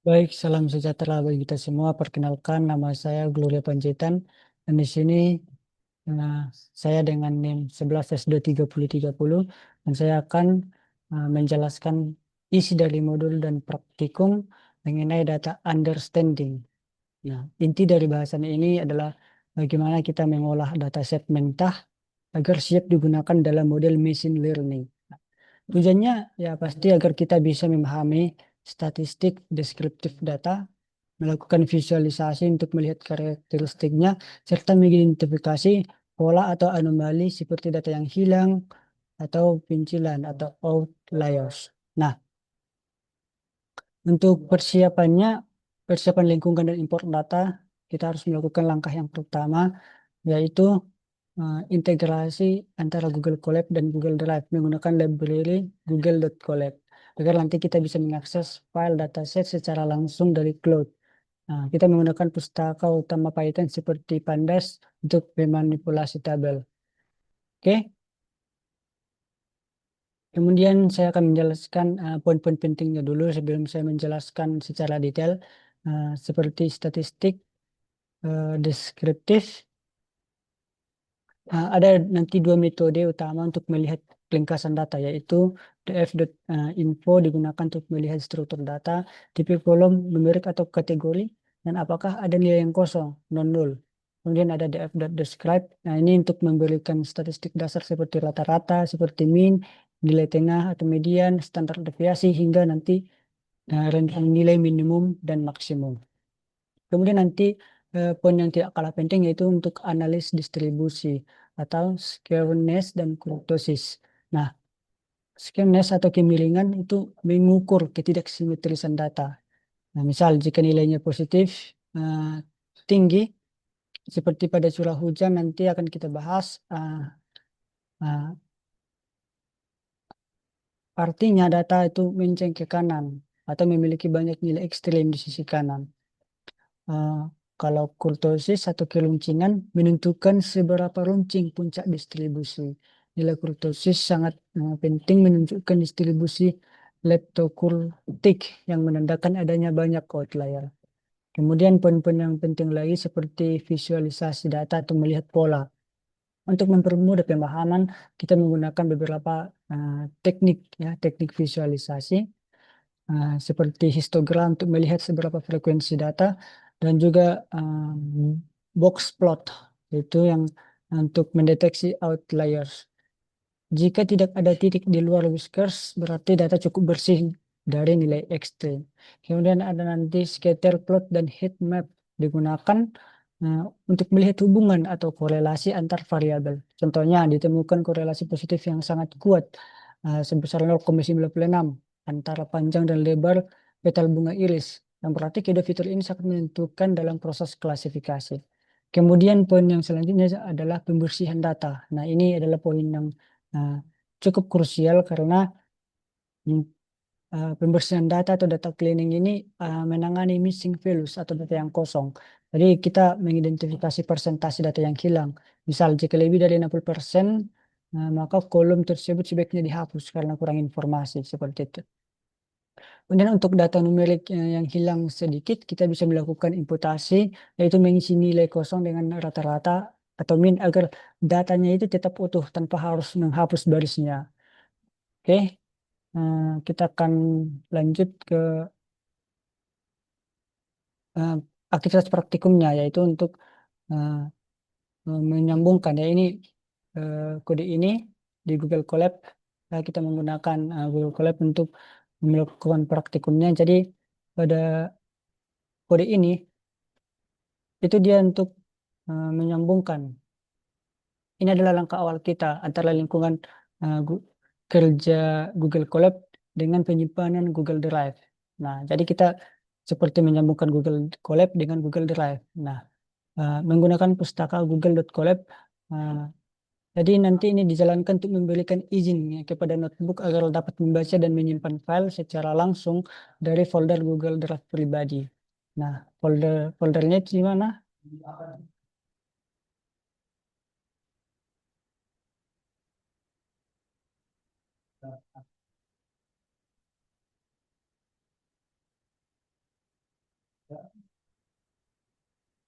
Baik, salam sejahtera bagi kita semua. Perkenalkan, nama saya Gloria Panjaitan. Dan di sini eh, saya dengan NIM 11S23030 dan saya akan menjelaskan isi dari modul dan praktikum mengenai data understanding. Nah, inti dari bahasan ini adalah bagaimana kita mengolah dataset mentah agar siap digunakan dalam model machine learning. Tujuannya ya pasti agar kita bisa memahami statistik deskriptif data, melakukan visualisasi untuk melihat karakteristiknya, serta mengidentifikasi pola atau anomali seperti data yang hilang atau pencilan atau outliers. Nah, untuk persiapan lingkungan dan import data, kita harus melakukan langkah yang pertama, yaitu integrasi antara Google Colab dan Google Drive menggunakan library google.colab agar nanti kita bisa mengakses file dataset secara langsung dari cloud. Nah, kita menggunakan pustaka utama Python seperti Pandas untuk memanipulasi tabel. Oke, kemudian saya akan menjelaskan poin-poin pentingnya dulu sebelum saya menjelaskan secara detail seperti statistik, deskriptif. Ada nanti dua metode utama untuk melihat ringkasan data, yaitu df.info digunakan untuk melihat struktur data, tipe kolom, numerik atau kategori, dan apakah ada nilai yang kosong, non-null. Kemudian ada df.describe. Nah, ini untuk memberikan statistik dasar seperti rata-rata, seperti mean, nilai tengah atau median, standar deviasi, hingga nanti rentang nilai minimum dan maksimum. Kemudian nanti poin yang tidak kalah penting yaitu untuk analis distribusi atau skewness dan kurtosis. Nah, skewness atau kemiringan itu mengukur ketidaksimetrisan data. Nah, misal jika nilainya positif tinggi seperti pada curah hujan nanti akan kita bahas uh, artinya data itu menceng ke kanan atau memiliki banyak nilai ekstrem di sisi kanan. Eh, Kalau kurtosis atau keluncingan menentukan seberapa runcing puncak distribusi. Nilai kurtosis sangat penting menunjukkan distribusi leptokurtik yang menandakan adanya banyak outlier. Kemudian poin-poin yang penting lagi seperti visualisasi data atau melihat pola. Untuk mempermudah pemahaman, kita menggunakan beberapa teknik ya, teknik visualisasi seperti histogram untuk melihat seberapa frekuensi data dan juga box plot itu yang untuk mendeteksi outliers. Jika tidak ada titik di luar whiskers, berarti data cukup bersih dari nilai ekstrim. Kemudian ada nanti scatter plot dan heat map digunakan uh, untuk melihat hubungan atau korelasi antar variabel. Contohnya ditemukan korelasi positif yang sangat kuat sebesar 0,96 antara panjang dan lebar petal bunga iris. Yang berarti kedua fitur ini sangat menentukan dalam proses klasifikasi. Kemudian poin yang selanjutnya adalah pembersihan data. Nah, ini adalah poin yang Nah, cukup krusial karena mm, pembersihan data atau data cleaning ini menangani missing values atau data yang kosong. Jadi kita mengidentifikasi persentase data yang hilang. Misal jika lebih dari 60%, maka kolom tersebut sebaiknya dihapus karena kurang informasi seperti itu. Kemudian untuk data numerik yang hilang sedikit, kita bisa melakukan imputasi, yaitu mengisi nilai kosong dengan rata-rata atau min agar datanya itu tetap utuh tanpa harus menghapus barisnya. Oke, kita akan lanjut ke eh, aktivitas praktikumnya, yaitu untuk eh, menyambungkan ya ini kode ini di Google Colab. Kita menggunakan Google Colab untuk melakukan praktikumnya. Jadi pada kode ini itu dia untuk menyambungkan. Ini adalah langkah awal kita antara lingkungan eh, gu- kerja Google Colab dengan penyimpanan Google Drive. Nah, jadi kita seperti menyambungkan Google Colab dengan Google Drive. Nah, menggunakan pustaka google.colab. eh, jadi nanti ini dijalankan untuk memberikan izin ya, kepada notebook agar dapat membaca dan menyimpan file secara langsung dari folder Google Drive pribadi. Nah, foldernya itu di mana?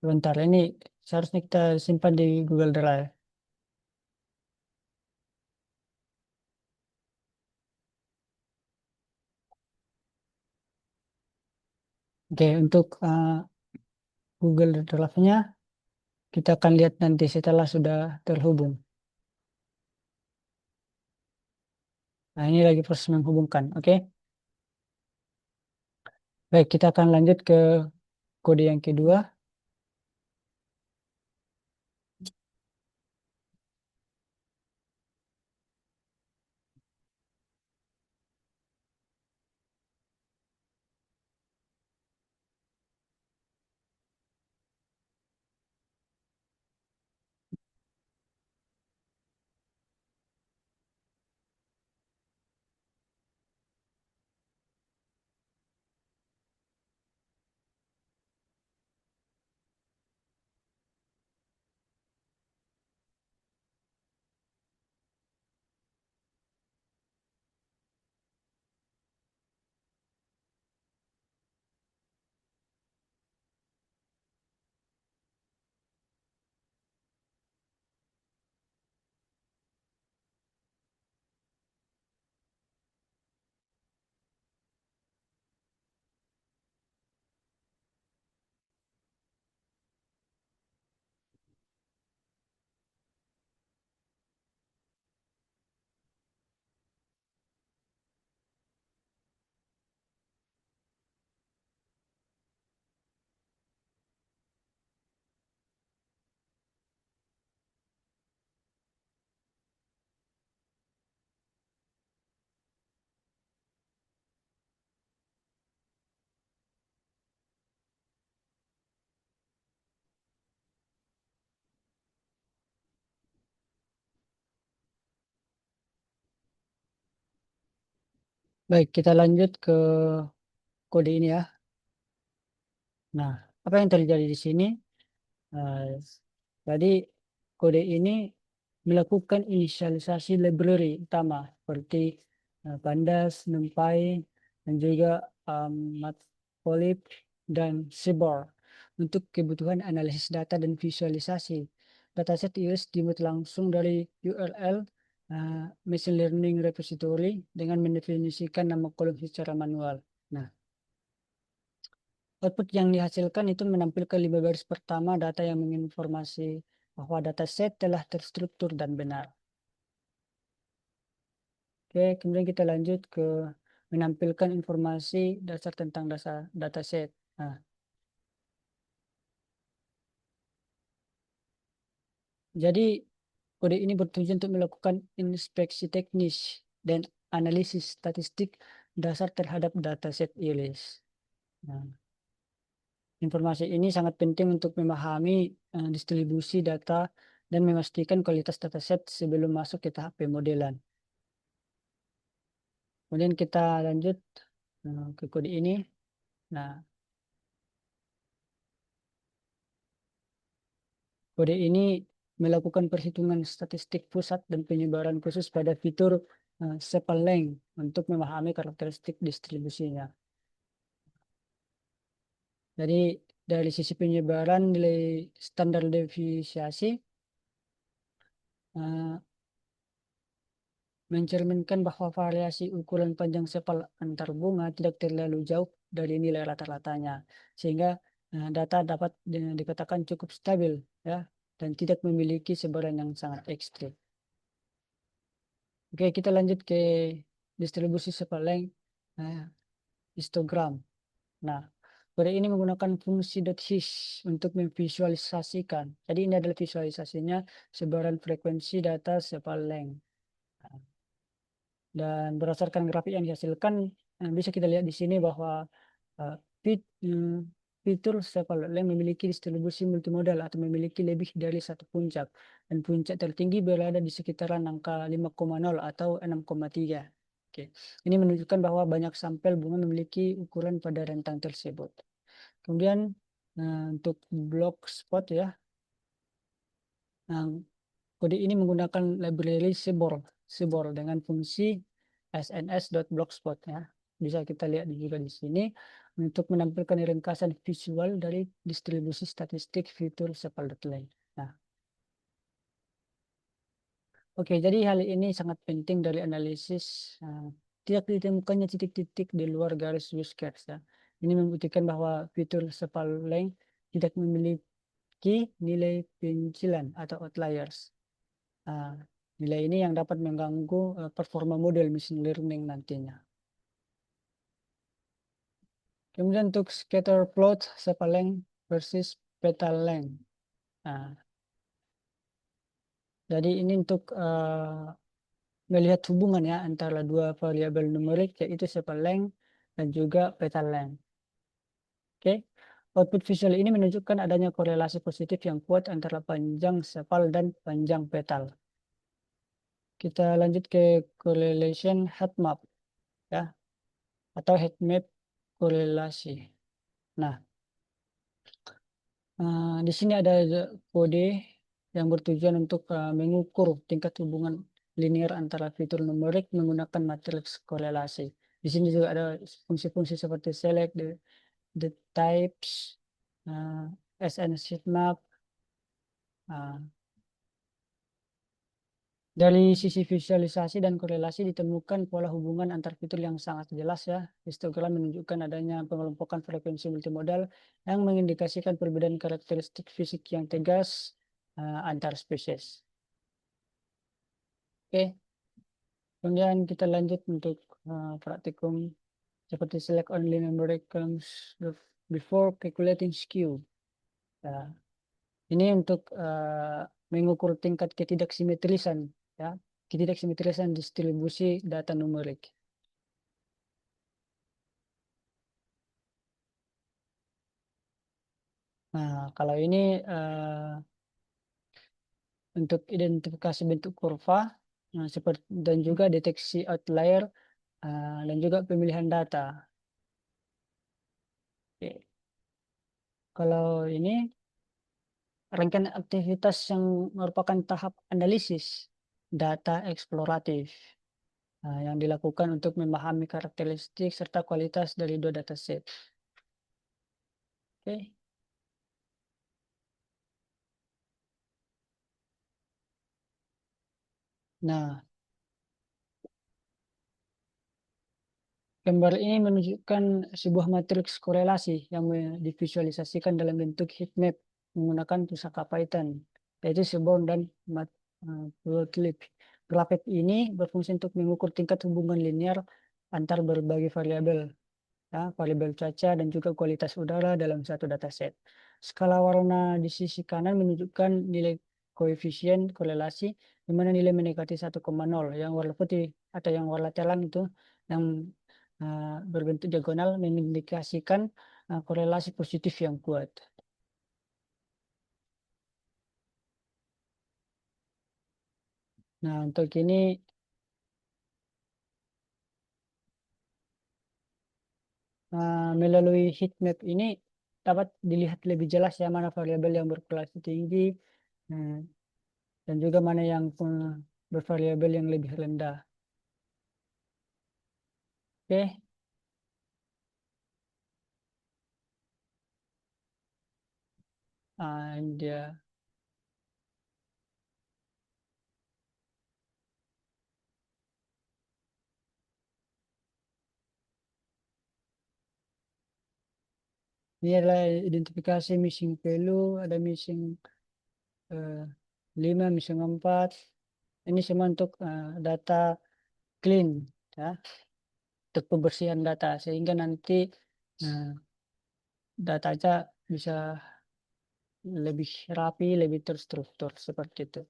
Sebentar, ini seharusnya kita simpan di Google Drive. Oke, untuk Google Drive-nya kita akan lihat nanti setelah sudah terhubung. Nah, ini lagi proses menghubungkan. Oke, baik, kita akan lanjut ke kode yang kedua. Baik, kita lanjut ke kode ini ya. Nah, apa yang terjadi di sini? Eh, Tadi kode ini melakukan inisialisasi library utama seperti Pandas, NumPy, dan juga Matplotlib dan Seaborn untuk kebutuhan analisis data dan visualisasi. Dataset IRIS dimuat langsung dari URL Machine Learning Repository dengan mendefinisikan nama kolom secara manual. Nah, output yang dihasilkan itu menampilkan 5 baris pertama data yang menginformasi bahwa dataset telah terstruktur dan benar. Oke, kemudian kita lanjut ke menampilkan informasi dasar tentang dasar dataset. Nah, jadi kode ini bertujuan untuk melakukan inspeksi teknis dan analisis statistik dasar terhadap dataset IRIS. Nah, informasi ini sangat penting untuk memahami distribusi data dan memastikan kualitas dataset sebelum masuk ke tahap pemodelan. Kemudian kita lanjut ke kode ini. Nah, kode ini melakukan perhitungan statistik pusat dan penyebaran khusus pada fitur sepal length untuk memahami karakteristik distribusinya. Jadi dari sisi penyebaran nilai standar deviasi eh, mencerminkan bahwa variasi ukuran panjang sepal antar bunga tidak terlalu jauh dari nilai rata-ratanya, sehingga data dapat dikatakan cukup stabil ya dan tidak memiliki sebaran yang sangat ekstrim. Oke, kita lanjut ke distribusi sepal length eh, histogram. Nah, kode ini menggunakan fungsi .his untuk memvisualisasikan. Jadi ini adalah visualisasinya sebaran frekuensi data sepal length. Dan berdasarkan grafik yang dihasilkan, bisa kita lihat di sini bahwa eh, fitur Sepalolen memiliki distribusi multimodal atau memiliki lebih dari satu puncak. Dan puncak tertinggi berada di sekitaran angka 5,0 atau 6,3. Oke. Ini menunjukkan bahwa banyak sampel bunga memiliki ukuran pada rentang tersebut. Kemudian untuk block spot ya, nah, kode ini menggunakan library Seaborn dengan fungsi sns.blockspot ya. bisa kita lihat juga di sini untuk menampilkan ringkasan visual dari distribusi statistik fitur sepal.leng. Nah, oke, jadi hal ini sangat penting dari analisis. Tidak ditemukannya titik-titik di luar garis use case ya. Ini membuktikan bahwa fitur sepal.leng tidak memiliki nilai pencilan atau outliers. Nah, nilai ini yang dapat mengganggu performa model machine learning nantinya. Kemudian untuk scatter plot sepal.leng versus petal.leng. Nah, jadi ini untuk melihat hubungan ya antara dua variabel numerik yaitu sepal.leng dan juga petal.leng. Oke. Output visual ini menunjukkan adanya korelasi positif yang kuat antara panjang sepal dan panjang petal. Kita lanjut ke correlation heat map ya atau heat map korelasi. Nah, di sini ada kode yang bertujuan untuk mengukur tingkat hubungan linear antara fitur numerik menggunakan matriks korelasi. Di sini juga ada fungsi-fungsi seperti select, the types, SN sitemap. Dari sisi visualisasi dan korelasi ditemukan pola hubungan antar fitur yang sangat jelas ya. Histogram menunjukkan adanya pengelompokan frekuensi multimodal yang mengindikasikan perbedaan karakteristik fisik yang tegas antar spesies. Oke, kemudian kita lanjut untuk praktikum seperti select only numeric columns before calculating skew. Ya, ini untuk mengukur tingkat ketidaksimetrisan ya, ketidaksimetrisan distribusi data numerik. Nah, kalau ini untuk identifikasi bentuk kurva seperti dan juga deteksi outlier dan juga pemilihan data. Oke. Kalau ini rangkaian aktivitas yang merupakan tahap analisis data eksploratif yang dilakukan untuk memahami karakteristik serta kualitas dari dua dataset. Oke. Nah, gambar ini menunjukkan sebuah matriks korelasi yang divisualisasikan dalam bentuk heat map menggunakan pusaka Python, yaitu seaborn dan matplotlib. Grafik ini berfungsi untuk mengukur tingkat hubungan linear antar berbagai variabel, ya, variabel cuaca dan juga kualitas udara dalam satu dataset. Skala warna di sisi kanan menunjukkan nilai koefisien korelasi, di mana nilai mendekati 1,0, yang warna putih atau yang warna telang itu yang berbentuk diagonal mengindikasikan korelasi positif yang kuat. Nah, untuk ini melalui heat map ini dapat dilihat lebih jelas ya mana variabel yang berkorelasi tinggi dan juga mana yang bervariabel yang lebih rendah. Oke, dia ini adalah identifikasi missing value, ada missing 5, missing 4. Ini semua untuk data clean ya, untuk pembersihan data sehingga nanti datanya bisa lebih rapi, lebih terstruktur seperti itu.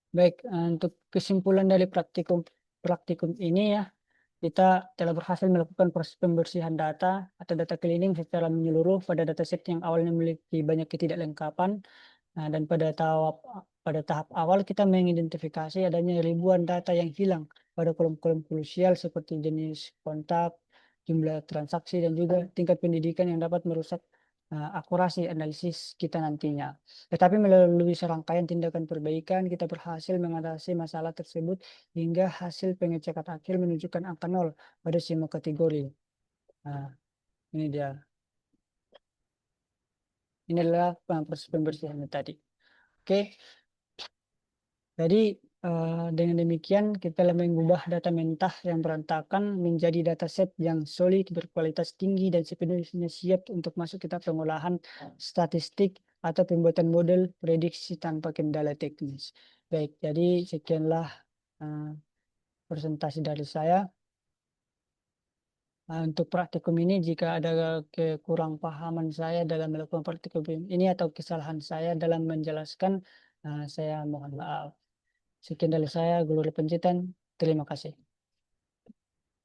Baik, untuk kesimpulan dari praktikum praktikum ini ya, kita telah berhasil melakukan proses pembersihan data atau data cleaning secara menyeluruh pada dataset yang awalnya memiliki banyak ketidaklengkapan. Dan pada tahap awal kita mengidentifikasi adanya ribuan data yang hilang pada kolom-kolom krusial seperti jenis kontak, jumlah transaksi, dan juga tingkat pendidikan yang dapat merusak akurasi analisis kita nantinya. Tetapi melalui serangkaian tindakan perbaikan, kita berhasil mengatasi masalah tersebut hingga hasil pengecekan akhir menunjukkan angka 0 pada semua kategori. Nah, ini dia. Ini adalah proses pembersihannya tadi. Oke, jadi dengan demikian kita mengubah data mentah yang berantakan menjadi dataset yang solid, berkualitas tinggi, dan sepenuhnya siap untuk masuk kita pengolahan statistik atau pembuatan model prediksi tanpa kendala teknis. Baik, jadi sekianlah uh, presentasi dari saya. Untuk praktikum ini, jika ada kekurang pahaman saya dalam melakukan praktikum ini atau kesalahan saya dalam menjelaskan, saya mohon maaf. Sekian dari saya, Glory Penjitan. Terima kasih.